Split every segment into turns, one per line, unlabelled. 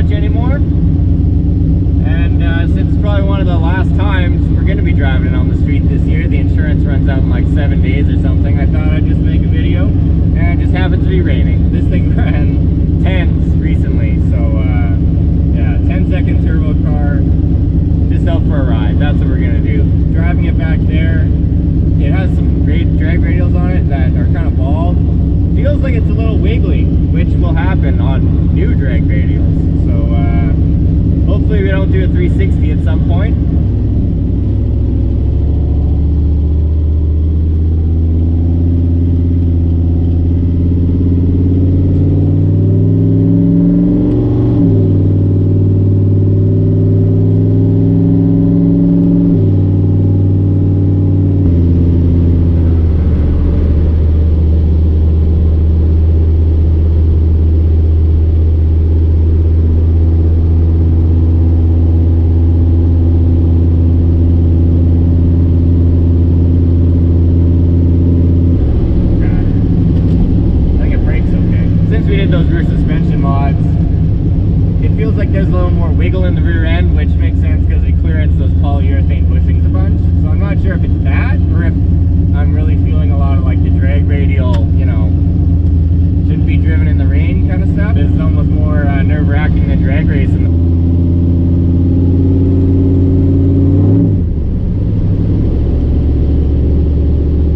much anymore. And since it's probably one of the last times we're going to be driving it on the street this year, the insurance runs out in like 7 days or something, I thought I'd just make a video. And it just happens to be raining. This thing ran 10s recently, so yeah, 10-second turbo car, just out for a ride. That's what we're going to do. Driving it back there, it has some great drag radials on it that are kind of bald. Feels like it's a little wiggly, which will happen on new drag radials. So hopefully we don't do a 360 at some point. Those rear suspension mods, it feels like there's a little more wiggle in the rear end, which makes sense because we clearance those polyurethane bushings a bunch. So I'm not sure if it's that or if I'm really feeling a lot of like the drag radial, you know, shouldn't be driven in the rain kind of stuff. It's almost more nerve-wracking than drag racing.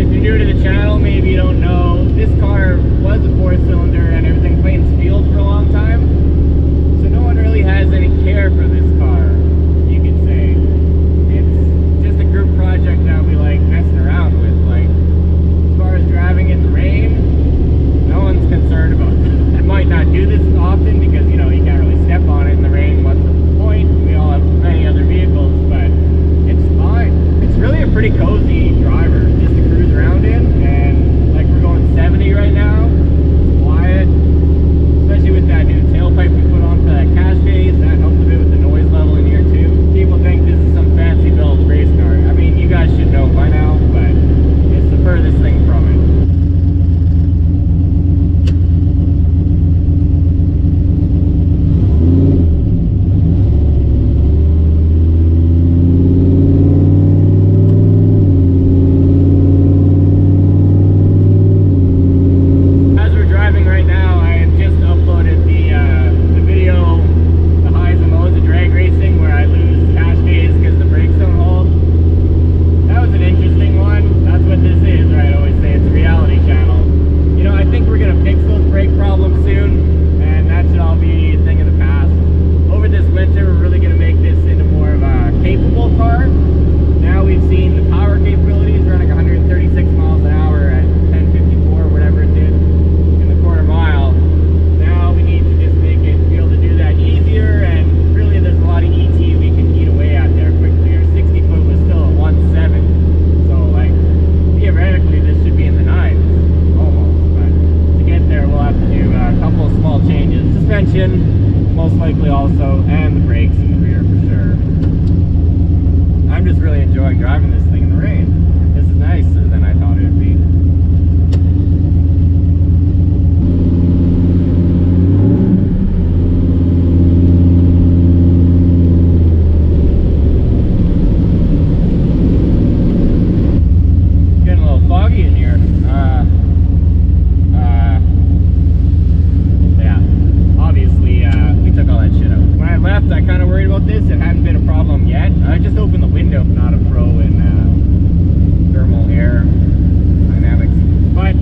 If you're new to the channel, maybe you don't know, this car was a 4-cylinder and everything plains field for a long time, so no one really has any care for this car, you could say. It's just a group project that we like messing around with. Like, as far as driving in the rain, no one's concerned about that. I might not do this often because, you know, you can't really step on it in the rain. What's the point? We all have many other vehicles, but it's fine. It's really a pretty cozy driver just to cruise around in, and like we're going 70 right now. Quiet, especially with that new tailpipe we put on for that cash case. That helps a bit with the noise level in here too. People think this is some fancy built race car. I mean, you guys should know by now, but it's the furthest thing from it. Most likely also, and the brakes in the rear for sure. I'm just really enjoying driving this thing in the rain. This is nicer than I thought it would be. Getting a little foggy in here. Took all that shit out. When I left, I kind of worried about this. It hadn't been a problem yet. I just opened the window. I'm not a pro in thermal air dynamics, but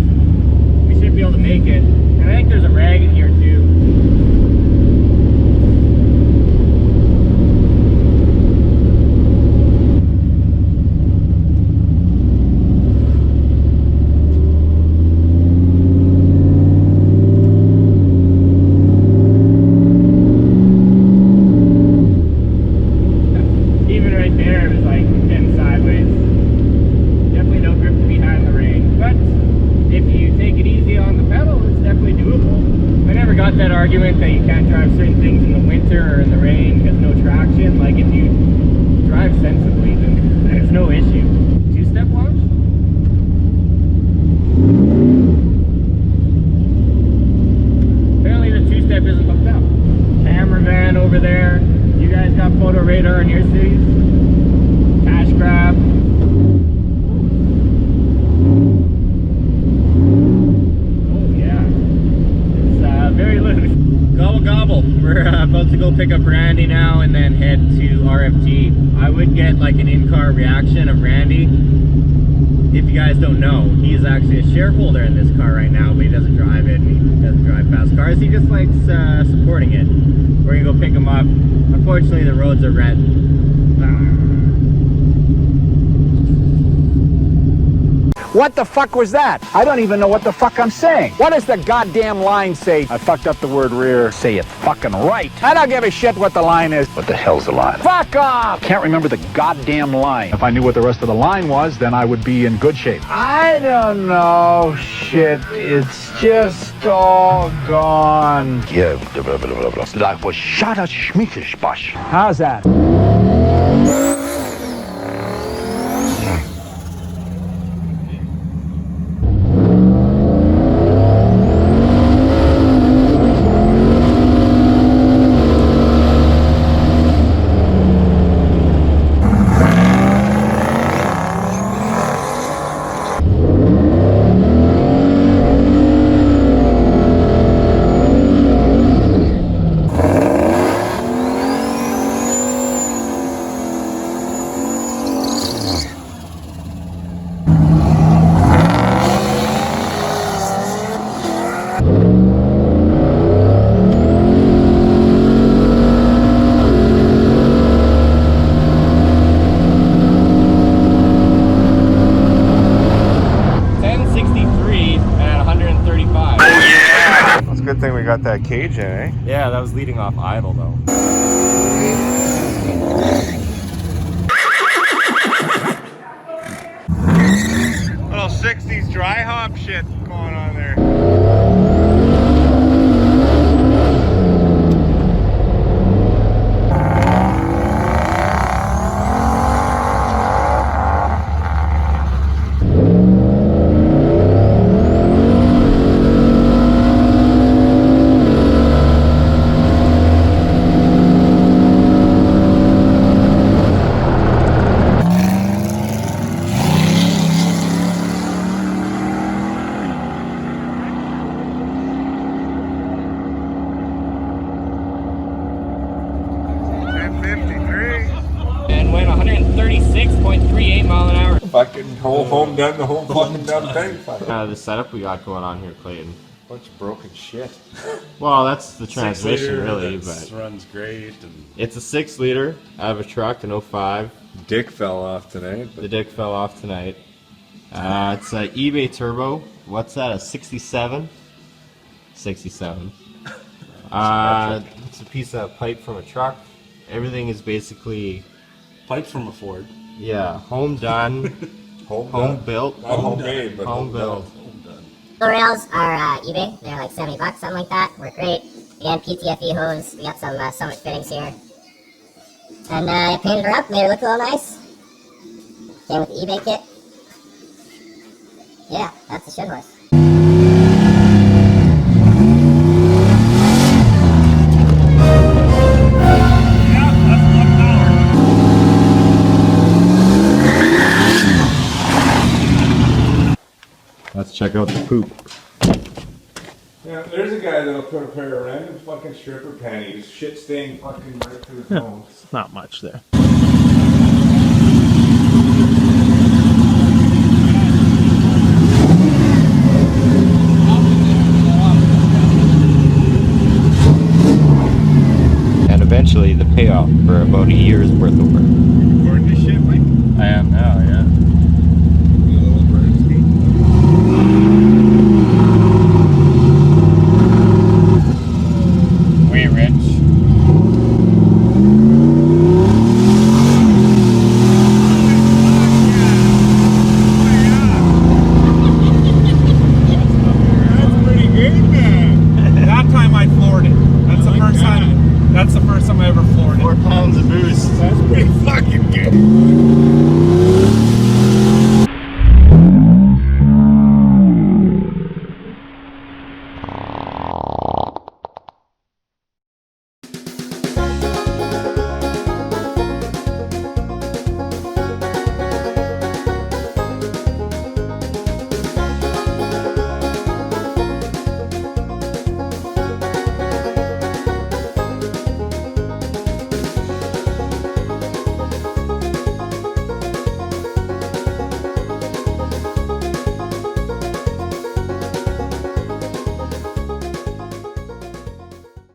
we should be able to make it. And I think there's a rag in here too. That argument that you can't drive certain things in the winter or in the rain because no traction. Like, if you drive sensibly, then there's no issue. Two-step launch? Apparently the two-step isn't hooked up. Camera van radar in your cities? Cash grab. Oh yeah, it's very loose. Gobble gobble. We're about to go pick up Randy now and then head to RFG. I would get like an in-car reaction of Randy. If you guys don't know, he's actually a shareholder in this car right now, but he doesn't drive it. He doesn't drive fast cars. He just likes supporting it. We're gonna go pick him up. Unfortunately, the roads are red.
What the fuck was that? I don't even know what the fuck I'm saying. What does the goddamn line say? I fucked up the word rear. Say it fucking right. I don't give a shit what the line is. What the hell's the line? Fuck off! Can't remember the goddamn line. If I knew what the rest of the line was, then I would be in good shape. I don't know. Shit. It's just all gone. Yeah, like was shot at Schmickelsbosch. How's that?
Good thing we got that cage in, eh?
Yeah, that was leading off idle though.
Little 60s dry hop shit going on there.
And went 136.38 mile an hour.
Fucking whole home done, the whole fucking dumb thing.
The setup we got going on here, Clayton.
Bunch of broken shit.
Well, that's the transmission, really,
but
but
runs great. And
it's a 6-liter out of a truck, an 05.
dick fell off tonight. But
the dick fell off tonight. It's an eBay turbo. What's that? A 67? 67. It's a piece of pipe from a truck. Everything is basically
pipes from a Ford.
Yeah, home done, home built,
not homemade, but
home built.
The rails are eBay. They're like $70, something like that. Work great. Again, PTFE hose. We got some Summit fittings here. And I painted her up, made her look a little nice. Came with the eBay kit. Yeah, that's the shit horse.
Let's check out the poop.
Yeah, there's a guy that'll put a pair of random fucking stripper panties, shit stained fucking right to his nose.
Not much there.
And eventually the payoff for about a year's worth of work.